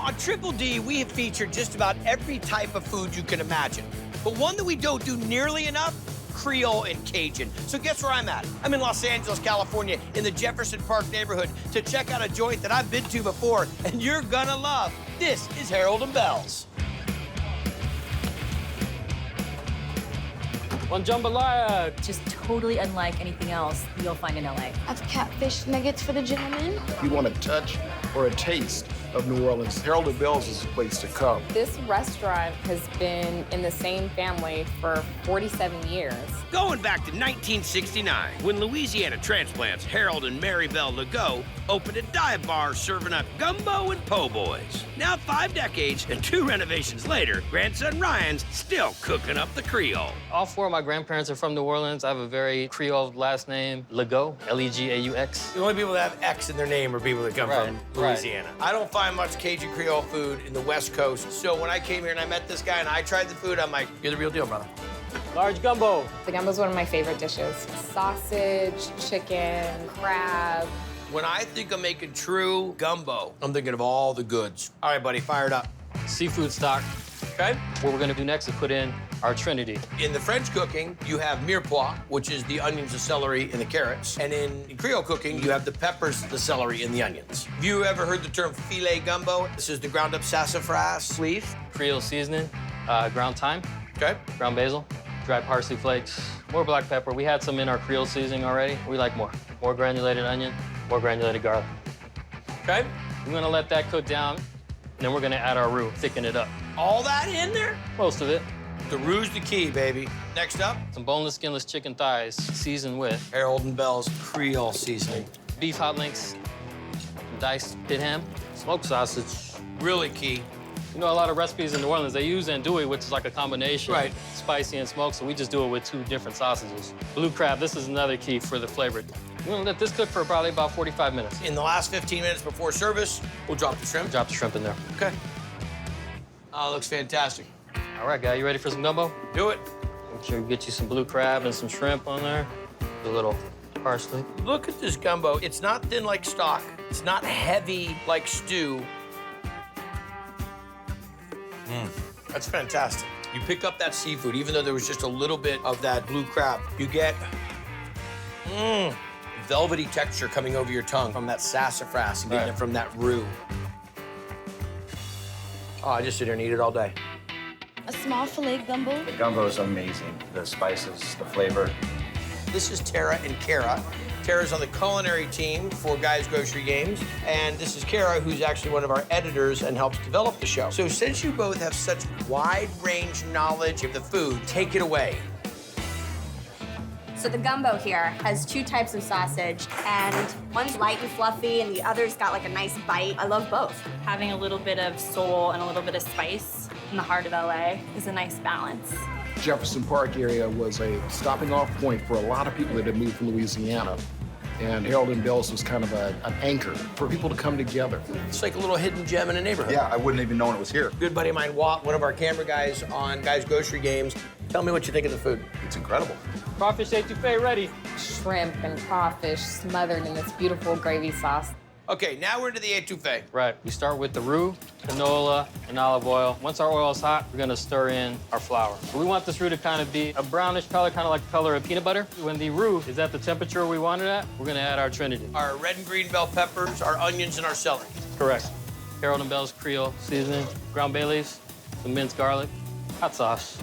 on Triple D, we have featured just about every type of food you can imagine. But one that we don't do nearly enough, Creole and Cajun. So guess where I'm at? I'm in Los Angeles, California, in the Jefferson Park neighborhood to check out a joint that I've been to before, and you're gonna love. This is Harold and Belle's. One jambalaya. Just totally unlike anything else you'll find in LA. I have catfish nuggets for the gentleman. If you want a touch or a taste of New Orleans, Harold and Belle's is the place to come. This restaurant has been in the same family for 47 years. Going back to 1969, when Louisiana transplants Harold and Mary Belle Legault opened a dive bar serving up gumbo and po' boys. Now 5 decades and 2 renovations later, grandson Ryan's still cooking up the Creole. All 4 of my grandparents are from New Orleans. I have a very Creole last name, Legault, L-E-G-A-U-X. The only people that have X in their name are people that come from Right. Louisiana. I don't find much Cajun Creole food in the West Coast, so when I came here and I met this guy and I tried the food, I'm like, you're the real deal, brother. Large gumbo. The gumbo's one of my favorite dishes. Sausage, chicken, crab. When I think of making true gumbo, I'm thinking of all the goods. All right, buddy, fire it up. Seafood stock. Okay? What we're gonna do next is put in our trinity. In the French cooking, you have mirepoix, which is the onions, the celery, and the carrots. And in Creole cooking, you have the peppers, the celery, and the onions. Have you ever heard the term filet gumbo? This is the ground up sassafras leaf. Creole seasoning, ground thyme, Okay? ground basil, dry parsley flakes, more black pepper. We had some in our Creole seasoning already. We like more. More granulated onion, more granulated garlic. Okay? We're gonna let that cook down, and then we're gonna add our roux, thicken it up. All that in there? Most of it. The roux's the key, baby. Next up, Some boneless, skinless chicken thighs, seasoned with Harold and Belle's Creole seasoning. beef hot links, diced pit ham, smoked sausage. Really key. You know, a lot of recipes in New Orleans, they use andouille, which is like a combination. Right. Spicy and smoked, so we just do it with 2 different sausages. Blue crab, this is another key for the flavor. We're gonna let this cook for probably about 45 minutes. In the last 15 minutes before service, we'll drop the shrimp. Drop the shrimp in there. Okay. Oh, looks fantastic. All right, guy, you ready for some gumbo? Do it. Make sure you get you some blue crab and some shrimp on there. A little parsley. Look at this gumbo. It's not thin like stock. It's not heavy like stew. That's fantastic. You pick up that seafood, even though there was just a little bit of that blue crab. You get velvety texture coming over your tongue from that sassafras and getting Right. it from that roux. Oh, I just sit here and eat it all day. A small filet gumbo. The gumbo is amazing. The spices, the flavor. This is Tara and Kara. Tara's on the culinary team for Guys Grocery Games, and this is Kara, who's actually one of our editors and helps develop the show. So since you both have such wide range knowledge of the food, take it away. So the gumbo here has 2 types of sausage, and one's light and fluffy, and the other's got like a nice bite. I love both. Having a little bit of soul and a little bit of spice in the heart of LA is a nice balance. Jefferson Park area was a stopping off point for a lot of people that had moved from Louisiana. And Harold and Belle's was kind of an anchor for people to come together. It's like a little hidden gem in a neighborhood. Yeah, I wouldn't even known it was here. Good buddy of mine, Walt, one of our camera guys on Guys Grocery Games. Tell me what you think of the food. It's incredible. Crawfish étouffée ready. Shrimp and crawfish smothered in this beautiful gravy sauce. Okay, now we're into the étouffée. Right, we start with the roux, canola, and olive oil. Once our oil is hot, we're gonna stir in our flour. We want this roux to kind of be a brownish color, kind of like the color of peanut butter. When the roux is at the temperature we want it at, we're gonna add our trinity. Our red and green bell peppers, our onions, and our celery. Correct. Harold and Belle's Creole seasoning, ground bay leaves, some minced garlic, hot sauce,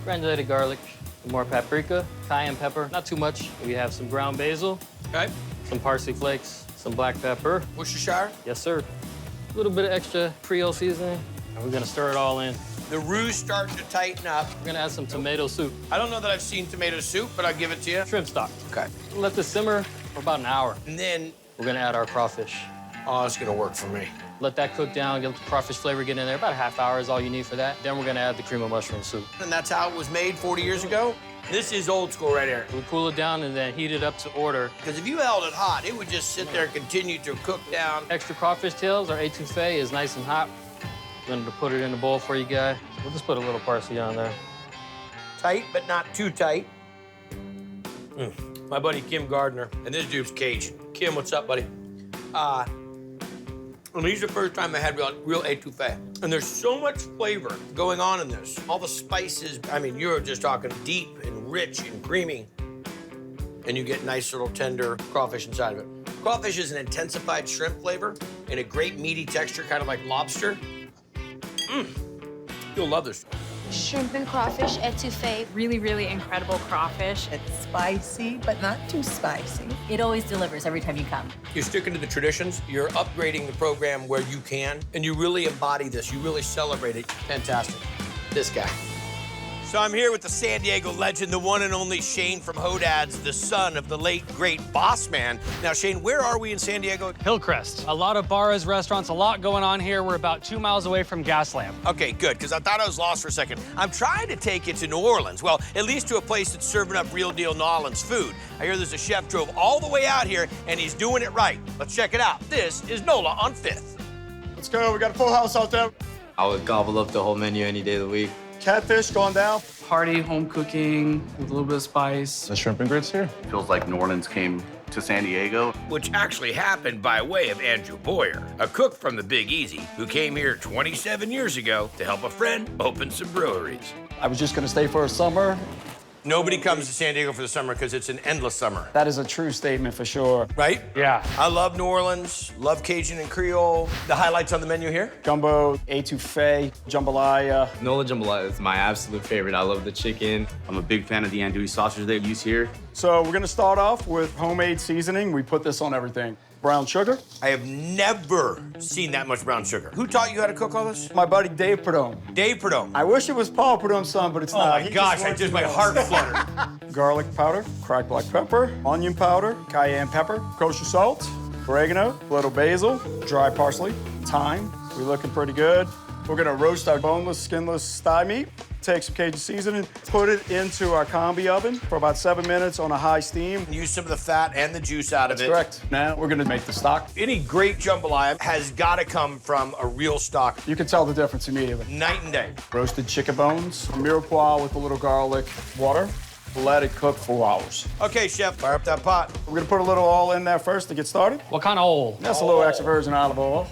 granulated garlic, some more paprika, cayenne pepper, not too much. We have some ground basil, Okay, some parsley flakes, some black pepper. Worcestershire. Yes, sir. A little bit of extra Creole seasoning, and we're gonna stir it all in. The roux's starting to tighten up. We're gonna add some tomato soup, I don't know that I've seen tomato soup, but I'll give it to you. shrimp stock. Okay. Let this simmer for about an hour. And then, We're gonna add our crawfish. oh, it's gonna work for me. Let that cook down, get the crawfish flavor get in there. About a half hour is all you need for that. Then we're gonna add the cream of mushroom soup. And that's how it was made 40 years ago. This is old school right here. We cool it down and then heat it up to order. Because if you held it hot, it would just sit there and continue to cook down. Extra crawfish tails, our étouffée is nice and hot. I'm gonna put it in a bowl for you guys. We'll just put a little parsley on there. Tight, but not too tight. My buddy Kim Gardner, and this dude's Cajun. Kim, what's up, buddy? And these are the first time I had real étouffée. And there's so much flavor going on in this. All the spices, I mean, you're just talking deep and rich and creamy. And you get nice little tender crawfish inside of it. Crawfish is an intensified shrimp flavor and a great meaty texture, kind of like lobster. You'll love this. Shrimp and crawfish étouffée. Really, really incredible crawfish. It's spicy, but not too spicy. It always delivers every time you come. You're sticking to the traditions. You're upgrading the program where you can, and you really embody this. You really celebrate it. Fantastic. This guy. So I'm here with the San Diego legend, the one and only Shane from Hodad's, the son of the late, great boss man. Now, Shane, where are we in San Diego? Hillcrest. A lot of bars, restaurants, a lot going on here. We're about 2 miles away from Gaslamp. Okay, good, because I thought I was lost for a second. I'm trying to take you to New Orleans. Well, at least to a place that's serving up real deal New Orleans food. I hear there's a chef drove all the way out here, and he's doing it right. Let's check it out. This is Nola on 5th. Let's go, we got a full house out there. I would gobble up the whole menu any day of the week. Catfish going down. Hearty home cooking with a little bit of spice. The shrimp and grits here. Feels like New Orleans came to San Diego. Which actually happened by way of Andrew Boyer, a cook from the Big Easy who came here 27 years ago to help a friend open some breweries. I was just gonna stay for a summer. Nobody comes to San Diego for the summer because it's an endless summer. That is a true statement for sure. Right? Yeah. I love New Orleans, love Cajun and Creole. The highlights on the menu here? Gumbo Étouffée, Jambalaya. Nola Jambalaya is my absolute favorite. I love the chicken. I'm a big fan of the andouille sausage they use here. So we're gonna start off with homemade seasoning. We put this on everything. Brown sugar. I have never seen that much brown sugar. Who taught you how to cook all this? My buddy Dave Perdome. Dave Perdome. I wish it was Paul Perdome's son, but it's Oh not. my gosh, my heart fluttered. Garlic powder, cracked black pepper, onion powder, cayenne pepper, kosher salt, oregano, little basil, dry parsley, thyme. We're looking pretty good. We're gonna roast our boneless, skinless thigh meat. Take some Cajun seasoning, put it into our combi oven for about 7 minutes on a high steam. Use some of the fat and the juice out of it. Correct. Now we're gonna make the stock. Any great jambalaya has got to come from a real stock. You can tell the difference immediately. Night and day. Roasted chicken bones, mirepoix with a little garlic, water. Let it cook 4 hours. Okay, chef, fire up that pot. We're gonna put a little oil in there first to get started. What kind of oil? That's a little extra virgin olive oil.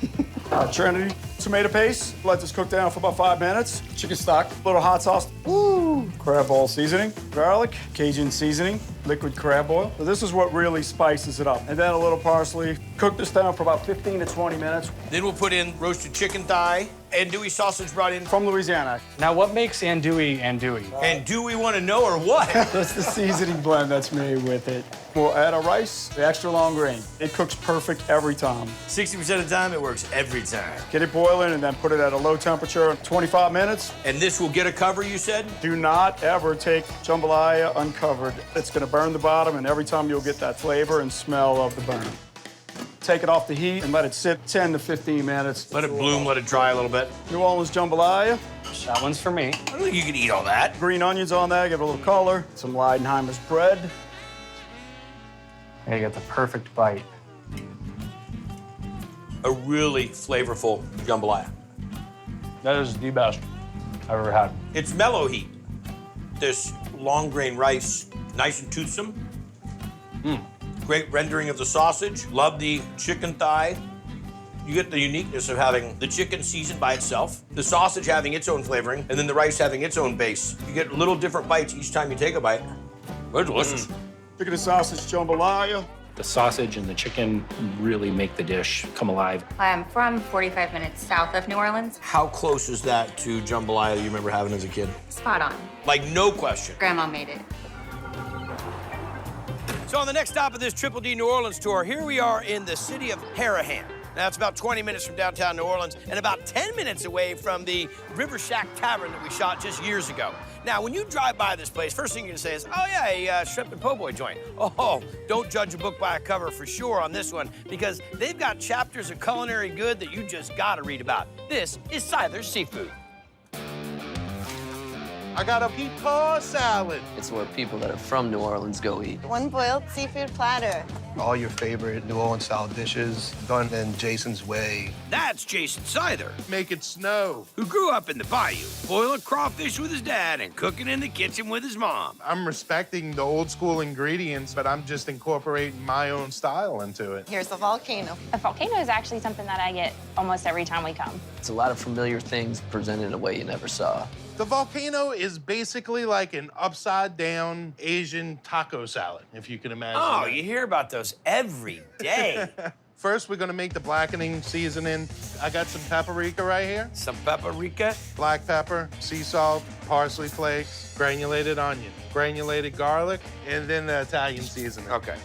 Trinity tomato paste. Let this cook down for about 5 minutes. Chicken stock, little hot sauce. Woo! Crab boil seasoning, garlic, Cajun seasoning, liquid crab oil. So this is what really spices it up. And then a little parsley. Cook this down for about 15 to 20 minutes. Then we'll put in roasted chicken thigh, andouille sausage brought in. From Louisiana. Now, what makes andouille andouille? And do we want to know or what? That's the seasoning blend that's made with it. We'll add our rice, the extra long grain. It cooks perfect every time. 60% of the time, it works every time. Get it boiling and then put it at a low temperature, 25 minutes. And this will get a cover, you said? Do not ever take jambalaya uncovered. It's gonna burn the bottom, and every time you'll get that flavor and smell of the burn. Take it off the heat and let it sit 10 to 15 minutes. Let it bloom, let it dry a little bit. New Orleans jambalaya. That one's for me. I don't think you can eat all that. Green onions on there, give it a little color. Some Leidenheimer's bread. I get the perfect bite. A really flavorful jambalaya. That is the best I've ever had. It's mellow heat. This long grain rice, nice and toothsome. Great rendering of the sausage. Love the chicken thigh. You get the uniqueness of having the chicken seasoned by itself, the sausage having its own flavoring, and then the rice having its own base. You get little different bites each time you take a bite. They're delicious. Look at the sausage jambalaya. The sausage and the chicken really make the dish come alive. I'm from 45 minutes south of New Orleans. How close is that to jambalaya you remember having as a kid? Spot on. Like, no question. Grandma made it. So on the next stop of this Triple D New Orleans tour, here we are in the city of Harahan. Now, it's about 20 minutes from downtown New Orleans and about 10 minutes away from the River Shack Tavern that we shot just years ago. Now, when you drive by this place, first thing you're gonna say is, oh yeah, a shrimp and po' boy joint. Oh, don't judge a book by a cover for sure on this one, because they've got chapters of culinary good that you just gotta read about. This is Siler's Seafood. I got a pecan salad. It's where people that are from New Orleans go eat. One boiled seafood platter. All your favorite New Orleans-style dishes done in Jason's way. That's Jason Seither, Make it snow. who grew up in the bayou, boiling crawfish with his dad and cooking in the kitchen with his mom. I'm respecting the old school ingredients, but I'm just incorporating my own style into it. Here's the volcano. A volcano is actually something that I get almost every time we come. It's a lot of familiar things presented in a way you never saw. The volcano is basically like an upside-down Asian taco salad, if you can imagine. Oh, that. you hear about those every day. First, we're gonna make the blackening seasoning. I got some paprika right here. Some paprika. Black pepper, sea salt, parsley flakes, granulated onion, granulated garlic, and then the Italian seasoning. Okay.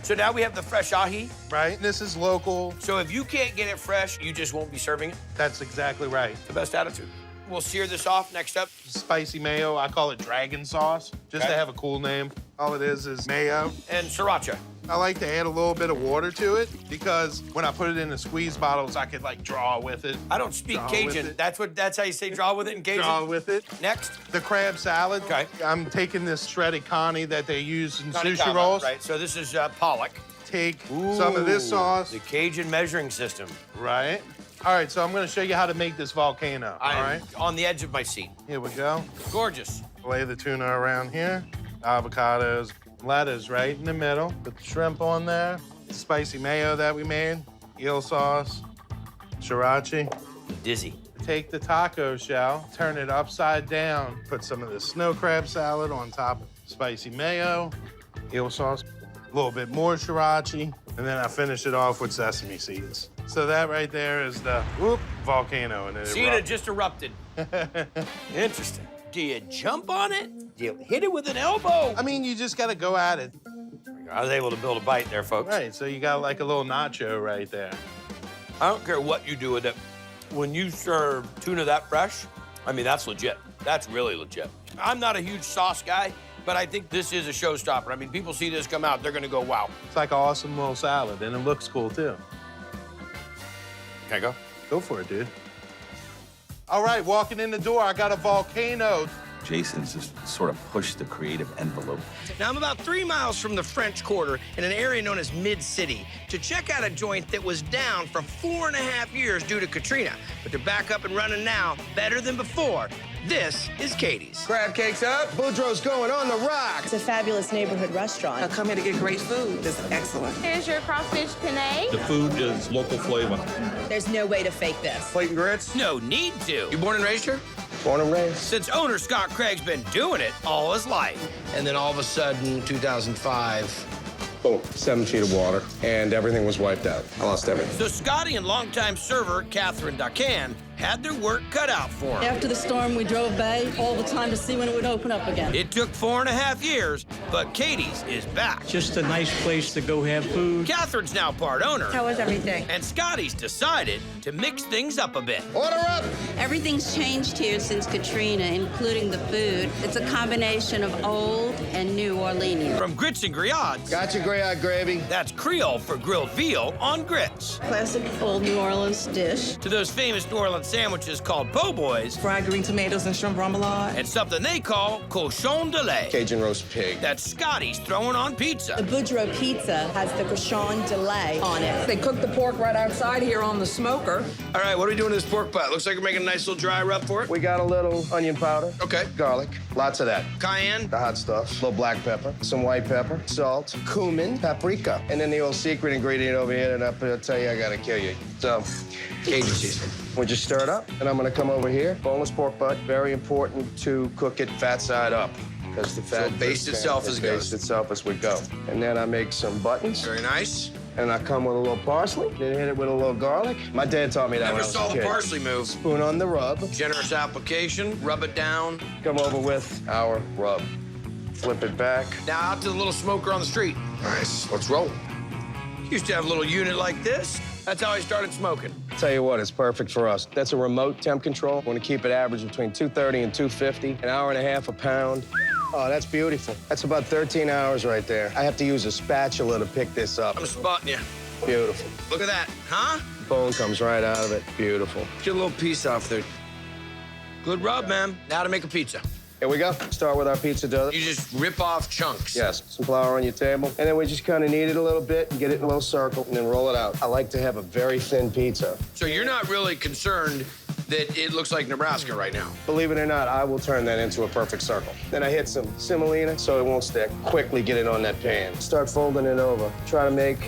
So now we have the fresh ahi. Right? This is local. So if you can't get it fresh, you just won't be serving it? That's exactly right. The best attitude. We'll sear this off. Next up. Spicy mayo, I call it dragon sauce, just to have a cool name. All it is mayo. And sriracha. I like to add a little bit of water to it because when I put it in the squeeze bottles, I could like draw with it. I don't speak Cajun. That's how you say draw with it in Cajun? Draw with it. Next. The crab salad. Okay. I'm taking this shredded connie that they use in Connie sushi kama, rolls. Right, so this is pollock. Take some of this sauce. The Cajun measuring system. Right. All right, so I'm gonna show you how to make this volcano, all right? On the edge of my seat. Here we go. Gorgeous. Lay the tuna around here. Avocados, lettuce right in the middle. Put the shrimp on there. The spicy mayo that we made. Eel sauce, sriracha. Dizzy. Take the taco shell, turn it upside down. Put some of the snow crab salad on top of spicy mayo, eel sauce, a little bit more sriracha, and then I finish it off with sesame seeds. So that right there is the volcano. And See, it just erupted. Interesting. Do you jump on it? Do you hit it with an elbow? I mean, you just gotta go at it. I was able to build a bite there, folks. Right, so you got like a little nacho right there. I don't care what you do with it. When you serve tuna that fresh, I mean, that's legit. That's really legit. I'm not a huge sauce guy, but I think this is a showstopper. I mean, people see this come out, they're gonna go, wow. It's like an awesome little salad, and it looks cool, too. Can I go? Go for it, dude. All right, walking in the door, I got a volcano. Jason's just sort of pushed the creative envelope. Now, I'm about 3 miles from the French Quarter in an area known as Mid-City to check out a joint that was down for 4.5 years due to Katrina. But they're back up and running now, better than before. This is Katie's. Crab cakes up, Boudreaux's going on the rock. It's a fabulous neighborhood restaurant. I come here to get great food. It's excellent. Here's your crawfish penne. The food is local flavor. There's no way to fake this. Plate and grits. No need to. You born and raised here? Born and raised. Since owner Scott Craig's been doing it all his life. And then all of a sudden, 2005, boom, 7 feet of water, and everything was wiped out. I lost everything. So Scotty and longtime server Catherine Dacan had their work cut out for them. After the storm, we drove by all the time to see when it would open up again. It took 4.5 years, but Katie's is back. Just a nice place to go have food. Catherine's now part owner. How was everything? And Scotty's decided to mix things up a bit. Order up! Everything's changed here since Katrina, including the food. It's a combination of old and new Orleans. From grits and griots. Got your grillade gravy. That's Creole for grilled veal on grits. Classic old New Orleans dish. To those famous New Orleans sandwiches called po' boys. Fried green tomatoes and shrimp remoulade. And something they call cochon de lait. Cajun roast pig. That Scotty's throwing on pizza. The Boudreaux Pizza has the cochon de lait on it. They cook the pork right outside here on the smoker. All right, what are we doing to this pork butt? Looks like we're making a nice little dry rub for it. We got a little onion powder. Okay. Garlic. Lots of that. Cayenne. The hot stuff. A little black pepper. Some white pepper. Salt. Cumin. Paprika. And then the old secret ingredient over here that I'll tell you I gotta kill you. So, Cajun seasoning. We just stir it up, and I'm gonna come over here. Boneless pork butt. Very important to cook it fat side up. Because the fat baste itself as it goes. Baste itself as we go. And then I make some buttons. Very nice. And I come with a little parsley, then hit it with a little garlic. My dad taught me that when I was a kid. Never saw the parsley move. Spoon on the rub. Generous application, rub it down. Come over with our rub. Flip it back. Now out to the little smoker on the street. Nice, let's roll. Used to have a little unit like this. That's how I started smoking. Tell you what, it's perfect for us. That's a remote temp control. Want to keep it average between 230 and 250, an hour and a half a pound. Oh, that's beautiful. That's about 13 hours right there. I have to use a spatula to pick this up. I'm spotting you. Beautiful. Look at that, huh? Bone comes right out of it. Beautiful. Get a little piece off there. Good rub, man. Now to make a pizza. Here we go. Start with our pizza dough. You just rip off chunks. Yes, some flour on your table. And then we just kind of knead it a little bit and get it in a little circle and then roll it out. I like to have a very thin pizza. So you're not really concerned that it looks like Nebraska right now? Believe it or not, I will turn that into a perfect circle. Then I hit some semolina so it won't stick. Quickly get it on that pan. Start folding it over. Try to make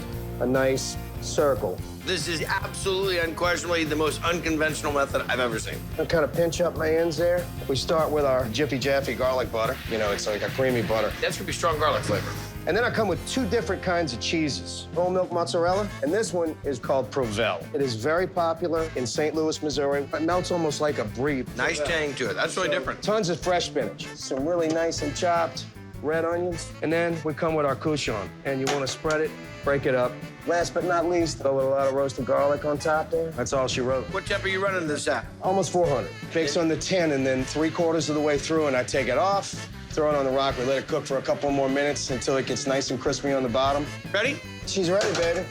a nice circle. This is absolutely, unquestionably, the most unconventional method I've ever seen. I kind of pinch up my ends there. We start with our Jiffy Jaffe garlic butter. You know, it's like a creamy butter. That's gonna be strong garlic flavor. And then I come with 2 different kinds of cheeses. Whole milk mozzarella, and this one is called Provel. It is very popular in St. Louis, Missouri. It melts almost like a brie. Nice tang to it. That's really different. Tons of fresh spinach. Some really nice and chopped red onions. And then we come with our couchon. And you want to spread it, break it up. Last but not least, throw with a lot of roasted garlic on top there. That's all she wrote. What temp are you running this at? Almost 400. Bakes on the 10, and then 3/4 of the way through, and I take it off, throw it on the rock. We let it cook for a couple more minutes until it gets nice and crispy on the bottom. Ready? She's ready, baby.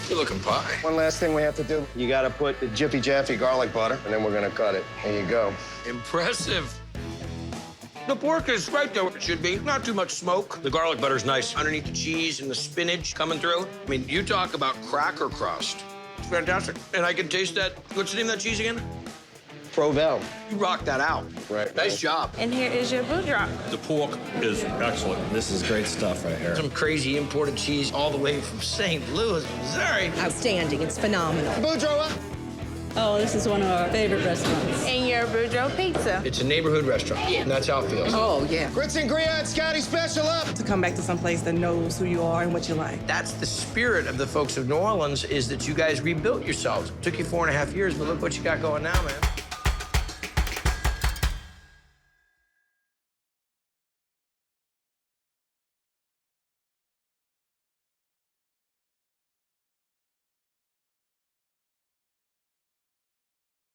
You're looking pie. One last thing we have to do. You gotta put the Jiffy Jaffe garlic butter, and then we're gonna cut it. There you go. Impressive. The pork is right there where it should be. Not too much smoke. The garlic butter's nice underneath the cheese and the spinach coming through. I mean, you talk about cracker crust. It's fantastic. And I can taste that. What's the name of that cheese again? Provel. You rocked that out. Right. Nice job. And here is your Boudreaux. The pork is excellent. This is great stuff right here. Some crazy imported cheese all the way from St. Louis, Missouri. Outstanding. It's phenomenal. Boudreaux. Oh, this is one of our favorite restaurants. And your Boudreaux Pizza. It's a neighborhood restaurant. Yeah. And that's how it feels. Oh, yeah. Grits and griots, Scotty special up. To come back to some place that knows who you are and what you like. That's the spirit of the folks of New Orleans, is that you guys rebuilt yourselves. Took you 4.5 years, but look what you got going now, man.